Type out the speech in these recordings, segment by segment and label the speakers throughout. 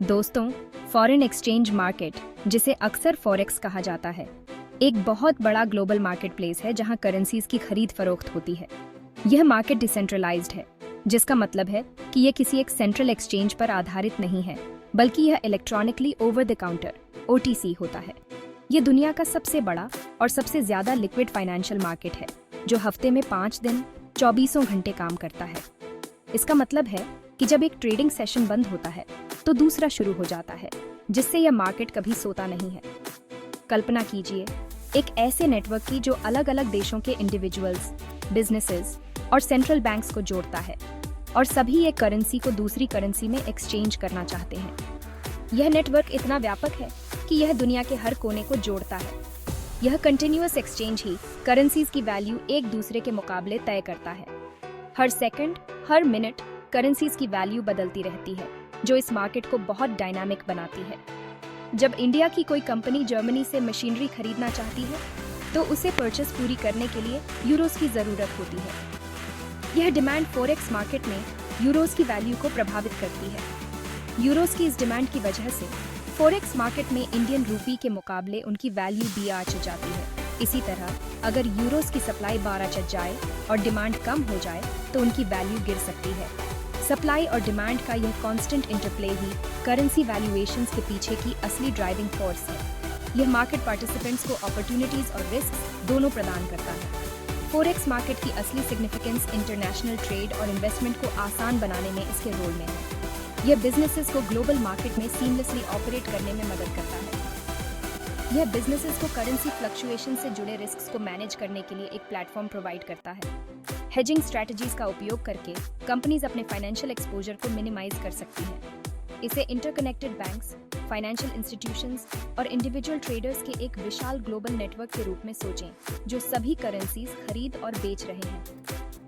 Speaker 1: दोस्तों, foreign exchange market, जिसे अक्सर फॉरेक्स कहा जाता है, एक बहुत बड़ा ग्लोबल मार्केट प्लेस है जहां करेंसीज की खरीद फरोख्त होती है। यह मार्केट डिसेंट्रलाइज्ड है, जिसका मतलब है कि यह किसी एक सेंट्रल एक्सचेंज पर आधारित नहीं है, बल्कि यह electronically over the counter (OTC) होता है। यह दुनिया का सबसे बड़ा और सबसे ज्यादा लिक्विड फाइनेंशियल मार्केट है, जो हफ्ते में 5 दिन 24 घंटे काम करता है। इसका मतलब है कि जब एक ट्रेडिंग सेशन बंद होता है तो दूसरा शुरू हो जाता है, जिससे यह मार्केट कभी सोता नहीं है। कल्पना कीजिए एक ऐसे नेटवर्क की जो अलग अलग देशों के इंडिविजुअल्स, बिजनेसेस और सेंट्रल बैंक्स को जोड़ता है, और सभी एक करेंसी को दूसरी करेंसी में एक्सचेंज करना चाहते हैं। यह नेटवर्क इतना व्यापक है कि यह दुनिया के हर कोने को जोड़ता है। यह कंटिन्यूअस एक्सचेंज ही करेंसीज की वैल्यू एक दूसरे के मुकाबले तय करता है। हर सेकंड, हर मिनट करेंसीज की वैल्यू बदलती रहती है, जो इस मार्केट को बहुत डायनामिक बनाती है। जब इंडिया की कोई कंपनी जर्मनी से मशीनरी खरीदना चाहती है, तो उसे परचेस पूरी करने के लिए यूरोस की जरूरत होती है। यह डिमांड फॉरेक्स मार्केट में यूरोस की वैल्यू को प्रभावित करती है। यूरोस की इस डिमांड की वजह से फॉरेक्स मार्केट में इंडियन रूपी के मुकाबले उनकी वैल्यू 12 चढ़ जाती है। इसी तरह अगर यूरोस की सप्लाई 12 चढ़ जाए और डिमांड कम हो जाए तो उनकी वैल्यू गिर सकती है। सप्लाई और डिमांड का यह कांस्टेंट इंटरप्ले ही करेंसी वैल्यूएशंस के पीछे की असली ड्राइविंग फोर्स है। यह मार्केट पार्टिसिपेंट्स को अपॉर्चुनिटीज और रिस्क दोनों प्रदान करता है। फॉरेक्स मार्केट की असली सिग्निफिकेंस इंटरनेशनल ट्रेड और इन्वेस्टमेंट को आसान बनाने में इसके रोल में है। यह बिजनेसेस को ग्लोबल मार्केट में सीमलेसली ऑपरेट करने में मदद करता है। यह बिजनेसेस को करेंसी फ्लक्चुएशन से जुड़े रिस्क्स को मैनेज करने के लिए एक प्लेटफॉर्म प्रोवाइड करता है। हेजिंग स्ट्रैटेजीज का उपयोग करके कंपनीज अपने फाइनेंशियल एक्सपोजर को मिनिमाइज कर सकती हैं। इसे इंटरकनेक्टेड बैंक्स, फाइनेंशियल इंस्टीट्यूशंस और इंडिविजुअल ट्रेडर्स के एक विशाल ग्लोबल नेटवर्क के रूप में सोचें, जो सभी करेंसीज खरीद और बेच रहे हैं।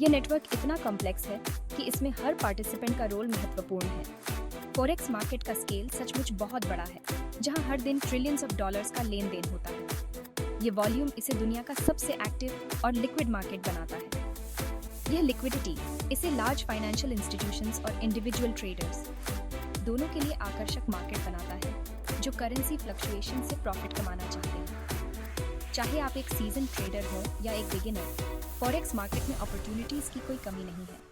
Speaker 1: यह नेटवर्क इतना कॉम्प्लेक्स है कि इसमें हर पार्टिसिपेंट का रोल महत्वपूर्ण है। फॉरेक्स मार्केट का स्केल सचमुच बहुत बड़ा है, जहां हर दिन ट्रिलियंस ऑफ डॉलर्स का लेन देन होता है। ये वॉल्यूम इसे दुनिया का सबसे एक्टिव और लिक्विड मार्केट बनाता है। यह लिक्विडिटी इसे लार्ज फाइनेंशियल इंस्टीट्यूशंस और इंडिविजुअल ट्रेडर्स दोनों के लिए आकर्षक मार्केट बनाता है, जो करेंसी फ्लक्चुएशन से प्रॉफिट कमाना चाहते हैं। चाहे आप एक सीजन ट्रेडर हो या एक बिगिनर, फॉरेक्स मार्केट में अपॉर्चुनिटीज की कोई कमी नहीं है।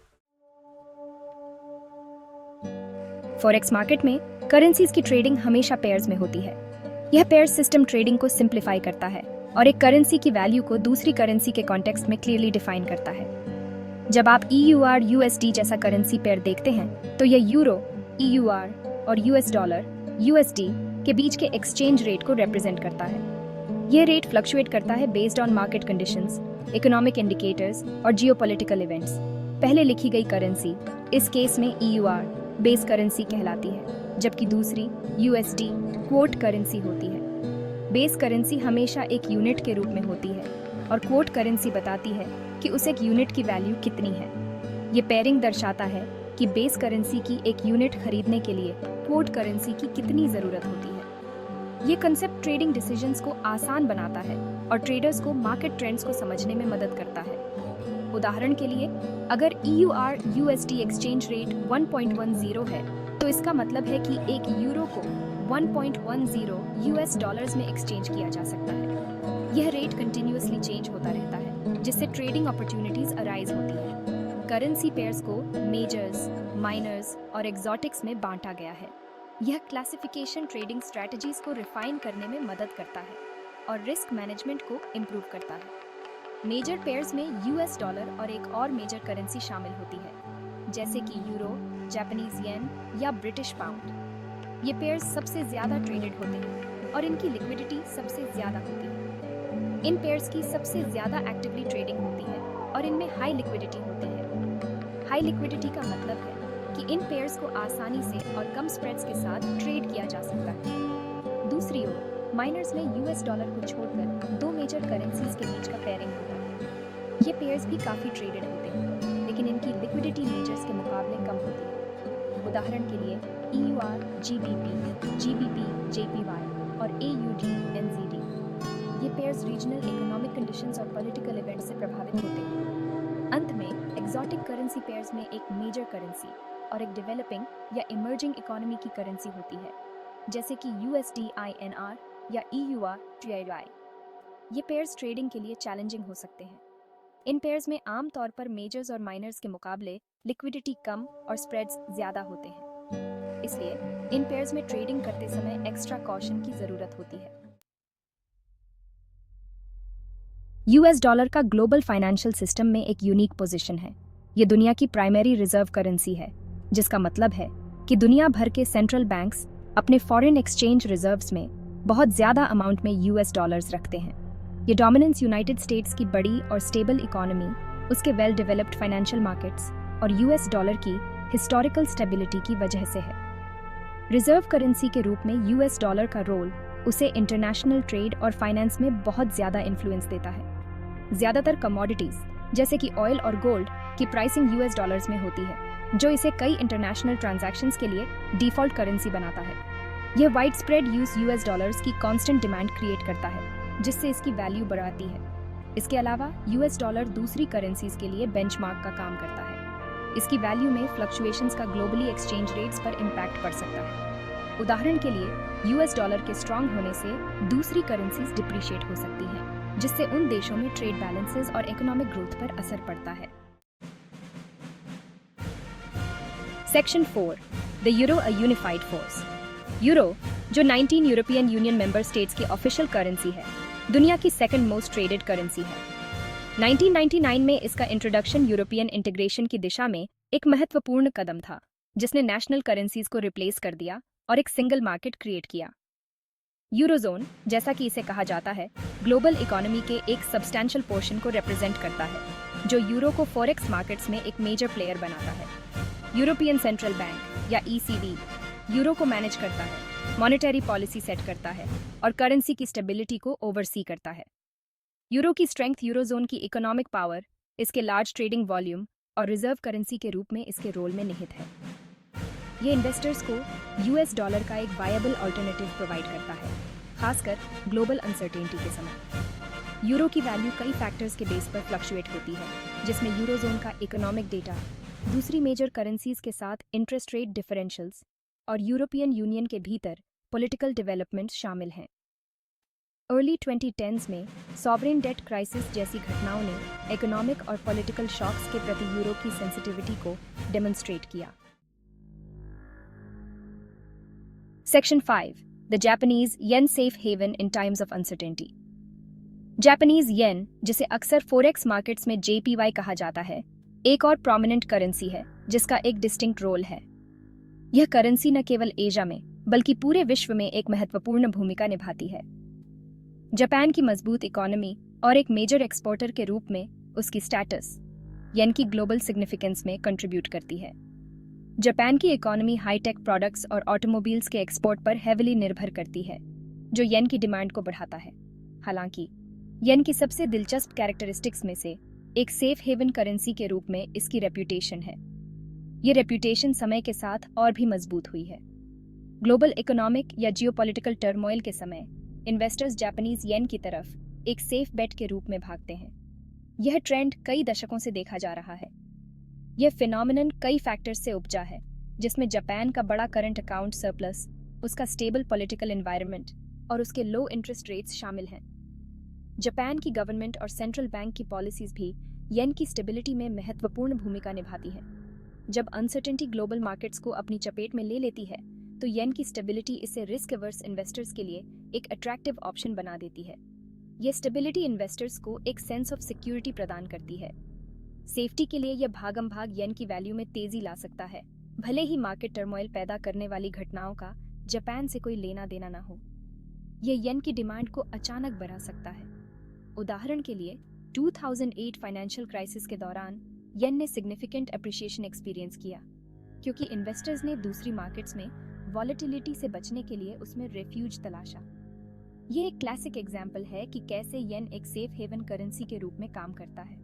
Speaker 1: फॉरेक्स मार्केट में करेंसीज की ट्रेडिंग हमेशा पेयर्स में होती है। यह पेयर्स सिस्टम ट्रेडिंग को सिंप्लीफाई करता है और एक करेंसी की वैल्यू को दूसरी करेंसी के कॉन्टेक्स्ट में क्लियरली डिफाइन करता है। जब आप EUR USD जैसा करेंसी पेयर देखते हैं, तो यह यूरो EUR और US डॉलर USD के बीच के एक्सचेंज रेट को रिप्रेजेंट करता है। यह रेट फ्लक्चुएट करता है based on market conditions, economic indicators और जियोपॉलिटिकल इवेंट्स। पहले लिखी गई करेंसी, इस केस में EUR, बेस करेंसी कहलाती है, जबकि दूसरी USD क्वोट करेंसी होती है। बेस करेंसी हमेशा एक यूनिट के रूप में होती है और क्वोट करेंसी बताती है कि उस एक यूनिट की वैल्यू कितनी है। ये पेयरिंग दर्शाता है कि बेस करेंसी की एक यूनिट खरीदने के लिए क्वोट करेंसी की कितनी ज़रूरत होती है। ये कंसेप्ट ट्रेडिंग डिसीजंस को आसान बनाता है और ट्रेडर्स को मार्केट ट्रेंड्स को समझने में मदद करता है। उदाहरण के लिए, अगर EUR USD एक्सचेंज रेट 1.10 है, तो इसका मतलब है कि एक यूरो को 1.10 US डॉलर्स में एक्सचेंज किया जा सकता है। यह रेट कंटिन्यूअसली चेंज होता रहता है, जिससे ट्रेडिंग अपॉर्चुनिटीज अराइज होती है। करेंसी पेयर्स को मेजर्स, माइनर्स और एक्सोटिक्स में बांटा गया है। यह क्लासिफिकेशन ट्रेडिंग स्ट्रैटेजीज को रिफाइन करने में मदद करता है और रिस्क मैनेजमेंट को इम्प्रूव करता है। मेजर पेयर्स में US डॉलर और एक और मेजर करेंसी शामिल होती है, जैसे कि यूरो, जापानीज येन या ब्रिटिश पाउंड। ये पेयर्स सबसे ज्यादा ट्रेडेड होते हैं और इनकी लिक्विडिटी सबसे ज्यादा होती है। इन पेयर्स की सबसे ज्यादा एक्टिवली ट्रेडिंग होती है और इनमें हाई लिक्विडिटी होती है। हाई लिक्विडिटी का मतलब है कि इन पेयर्स को आसानी से और कम स्प्रेड्स के साथ ट्रेड किया जा सकता है। दूसरी ओर माइनर्स में US डॉलर को छोड़कर दो मेजर करेंसीज के बीच का पेयरिंग होता है। ये पेयर्स भी काफ़ी ट्रेडेड होते हैं, लेकिन इनकी लिक्विडिटी मेजर्स के मुकाबले कम होती है। उदाहरण के लिए EUR GBP, GBP JPY और AUD NZD। ये पेयर्स रीजनल इकोनॉमिक कंडीशंस और पॉलिटिकल इवेंट्स से प्रभावित होते हैं। अंत में एक्सोटिक करेंसी पेयर्स में एक मेजर करेंसी और एक डेवलपिंग या इमर्जिंग इकोनॉमी की करेंसी होती है, जैसे कि USD-INR या EUR-TRY। ये पेयर्स ट्रेडिंग के लिए चैलेंजिंग हो सकते हैं। इन पेयर्स में आमतौर पर मेजर्स और माइनर्स के मुकाबले लिक्विडिटी कम और स्प्रेड्स ज़्यादा होते हैं। इसलिए इन पेयर्स में ट्रेडिंग करते समय एक्स्ट्रा कॉशन की ज़रूरत होती है। US डॉलर का ग्लोबल फाइनेंशियल सिस्टम में एक यूनिक पोजीशन है। ये दुनिया की प्राइमरी रिजर्व करेंसी है, जिसका मतलब है कि दुनिया भर के सेंट्रल बैंक्स अपने फॉरेन एक्सचेंज रिजर्व्स में बहुत ज़्यादा अमाउंट में US डॉलर्स रखते हैं। ये डोमिनेंस यूनाइटेड स्टेट्स की बड़ी और स्टेबल इकोनॉमी, उसके वेल डेवलप्ड फाइनेंशियल मार्केट्स और US डॉलर की हिस्टोरिकल स्टेबिलिटी की वजह से है। रिजर्व करेंसी के रूप में US डॉलर का रोल उसे इंटरनेशनल ट्रेड और फाइनेंस में बहुत ज़्यादा इन्फ्लुएंस देता है। ज़्यादातर कमोडिटीज जैसे कि ऑयल और गोल्ड की प्राइसिंग US डॉलर्स में होती है, जो इसे कई इंटरनेशनल ट्रांजैक्शंस के लिए डिफ़ॉल्ट करेंसी बनाता है। यह wide spread use US dollars की कांस्टेंट डिमांड क्रिएट करता है, जिससे इसकी वैल्यू बढ़ाती है। इसके अलावा US डॉलर दूसरी करेंसीज के लिए बेंचमार्क का काम करता है। इसकी वैल्यू में फ्लक्चुएशंस का ग्लोबली एक्सचेंज रेट्स पर इम्पैक्ट पड़ सकता है। उदाहरण के लिए US डॉलर के स्ट्रांग होने से दूसरी करेंसीज डिप्रिशिएट हो सकती हैं, जिससे उन देशों में ट्रेड बैलेंसेस और इकोनॉमिक ग्रोथ पर असर पड़ता है। Section 4, the euro a unified force. Euro, जो 19 यूरोपियन यूनियन मेंबर स्टेट्स की ऑफिशियल करेंसी है, दुनिया की सेकंड मोस्ट ट्रेडेड करेंसी है। 1999 में इसका इंट्रोडक्शन यूरोपियन इंटीग्रेशन की दिशा में एक महत्वपूर्ण कदम था, जिसने नेशनल करेंसीज को रिप्लेस कर दिया और एक सिंगल मार्केट क्रिएट किया। यूरोजोन, जैसा कि इसे कहा जाता है, ग्लोबल इकोनॉमी के एक सब्सटैंशियल पोर्शन को रिप्रेजेंट करता है, जो यूरो को फॉरेक्स मार्केट्स में एक मेजर प्लेयर बनाता है। यूरोपियन सेंट्रल बैंक या ECB यूरो को मैनेज करता है, मॉनेटरी पॉलिसी सेट करता है और करेंसी की स्टेबिलिटी को ओवरसी करता है। यूरो की स्ट्रेंथ यूरोजोन की इकोनॉमिक पावर, इसके लार्ज ट्रेडिंग वॉल्यूम और रिजर्व करेंसी के रूप में इसके रोल में निहित है। ये इन्वेस्टर्स को US डॉलर का एक वायबल अल्टरनेटिव प्रोवाइड करता है, खासकर ग्लोबल अनसर्टेनिटी के समय। यूरो की वैल्यू कई फैक्टर्स के बेस पर फ्लक्चुएट होती है, जिसमें यूरोजोन का इकोनॉमिक डेटा, दूसरी मेजर करेंसीज के साथ इंटरेस्ट रेट डिफरेंशियल्स और यूरोपियन यूनियन के भीतर पॉलिटिकल डेवलपमेंट्स शामिल हैं। अर्ली 2010s में सॉवरेन डेट क्राइसिस जैसी घटनाओं ने इकोनॉमिक और पॉलिटिकल शॉक्स के प्रति यूरो की सेंसिटिविटी को डेमोन्स्ट्रेट किया। Section 5, the Japanese yen safe heaven in times of uncertainty. Japanese yen, जिसे अक्सर फॉरेक्स मार्केट्स में JPY कहा जाता है, एक और प्रोमिनेंट करेंसी है जिसका एक डिस्टिंक्ट रोल है। यह करेंसी न केवल एशिया में बल्कि पूरे विश्व में एक महत्वपूर्ण भूमिका निभाती है। जापान की मजबूत इकोनॉमी और एक मेजर एक्सपोर्टर के रूप में उसकी स्टेटस येन की ग्लोबल सिग्निफिकेंस में कंट्रीब्यूट करती है। जापान की इकोनॉमी हाईटेक प्रोडक्ट्स और ऑटोमोबाइल्स के एक्सपोर्ट पर हेविली निर्भर करती है, जो येन की डिमांड को बढ़ाता है। हालांकि येन की सबसे दिलचस्प कैरेक्टरिस्टिक्स में से एक सेफ हेवन करेंसी के रूप में इसकी रेप्यूटेशन है। ये रेप्यूटेशन समय के साथ और भी मजबूत हुई है। ग्लोबल इकोनॉमिक या जियोपॉलिटिकल टर्मोइल के समय इन्वेस्टर्स जापानीज येन की तरफ एक सेफ बेट के रूप में भागते हैं। यह ट्रेंड कई दशकों से देखा जा रहा है। यह फिनोमिनन कई फैक्टर्स से उपजा है, जिसमें जापान का बड़ा करंट अकाउंट सरप्लस, उसका स्टेबल पॉलिटिकल एनवायरनमेंट और उसके लो इंटरेस्ट रेट्स शामिल हैं। जापान की गवर्नमेंट और सेंट्रल बैंक की पॉलिसीज भी येन की स्टेबिलिटी में महत्वपूर्ण भूमिका निभाती हैं। जब अनसर्टेनिटी ग्लोबल मार्केट्स को अपनी चपेट में ले लेती है, तो येन की स्टेबिलिटी इसे रिस्क अवर्स इन्वेस्टर्स के लिए एक अट्रैक्टिव ऑप्शन बना देती है। यह स्टेबिलिटी इन्वेस्टर्स को एक सेंस ऑफ सिक्योरिटी प्रदान करती है। सेफ्टी के लिए यह भागम भाग येन की वैल्यू में तेजी ला सकता है, भले ही मार्केट टर्मोइल पैदा करने वाली घटनाओं का जापान से कोई लेना देना ना हो। यह येन की डिमांड को अचानक बढ़ा सकता है। उदाहरण के लिए 2008 फाइनेंशियल क्राइसिस के दौरान येन ने सिग्निफिकेंट अप्रिशिएशन एक्सपीरियंस किया, क्योंकि इन्वेस्टर्स ने दूसरी मार्केट्स में वॉलेटिलिटी से बचने के लिए उसमें रेफ्यूज तलाशा। ये एक क्लासिक एग्जाम्पल है कि कैसे येन एक सेफ हेवन करेंसी के रूप में काम करता है।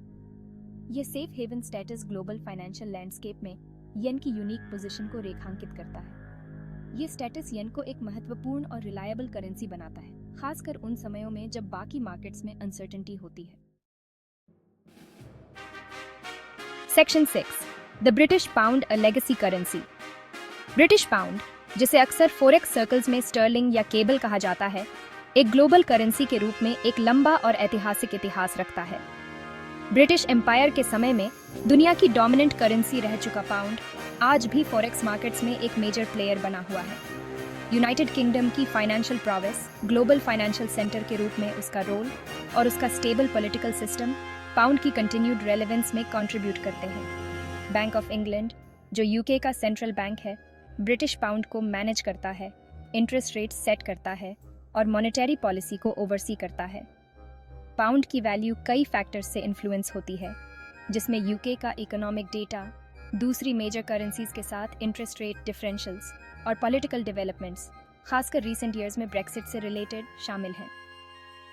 Speaker 1: यह safe haven status global financial landscape में येन की यूनिक पोजीशन को रेखांकित करता है। यह स्टेटस येन को एक महत्वपूर्ण और रिलायबल करेंसी बनाता है, खासकर उन समयों में जब बाकी मार्केट्स में अनसर्टेनिटी होती है। Section 6, the British pound a legacy currency. British pound, जिसे अक्सर फॉरेक्स सर्कल्स में स्टर्लिंग या केबल कहा जाता है, एक ग्लोबल करेंसी के रूप में एक लंबा और ऐतिहासिक इतिहास रखता है। ब्रिटिश एम्पायर के समय में दुनिया की डोमिनेंट करेंसी रह चुका पाउंड आज भी फॉरेक्स मार्केट्स में एक मेजर प्लेयर बना हुआ है। यूनाइटेड किंगडम की financial progress, global financial centre के रूप में उसका रोल और उसका स्टेबल पॉलिटिकल सिस्टम पाउंड की कंटिन्यूड रेलेवेंस में कंट्रीब्यूट करते हैं। बैंक ऑफ इंग्लैंड, जो यूके का सेंट्रल बैंक है, ब्रिटिश पाउंड को मैनेज करता है, इंटरेस्ट रेट सेट करता है और मॉनेटरी पॉलिसी को ओवरसी करता है। पाउंड की वैल्यू कई फैक्टर्स से इन्फ्लुएंस होती है, जिसमें यूके का इकोनॉमिक डेटा, दूसरी मेजर करेंसीज के साथ इंटरेस्ट रेट डिफरेंशियल्स और पॉलिटिकल डेवलपमेंट्स, खासकर रीसेंट ईयर्स में ब्रेक्सिट से रिलेटेड, शामिल हैं।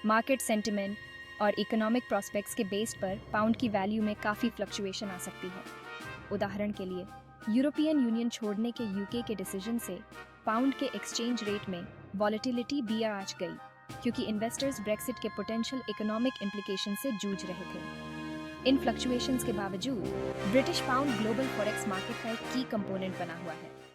Speaker 1: मार्केट सेंटिमेंट और इकोनॉमिक प्रॉस्पेक्ट्स के बेस पर पाउंड की वैल्यू में काफ़ी फ्लक्चुएशन आ सकती है। उदाहरण के लिए, यूरोपियन यूनियन छोड़ने के यूके के डिसीजन से पाउंड के एक्सचेंज रेट में वॉलेटिलिटी भी आ गई, क्योंकि इन्वेस्टर्स ब्रेक्सिट के पोटेंशियल इकोनॉमिक इम्प्लीकेशन से जूझ रहे थे। इन फ्लक्चुएशंस के बावजूद British pound global forex market का एक की कंपोनेंट बना हुआ है।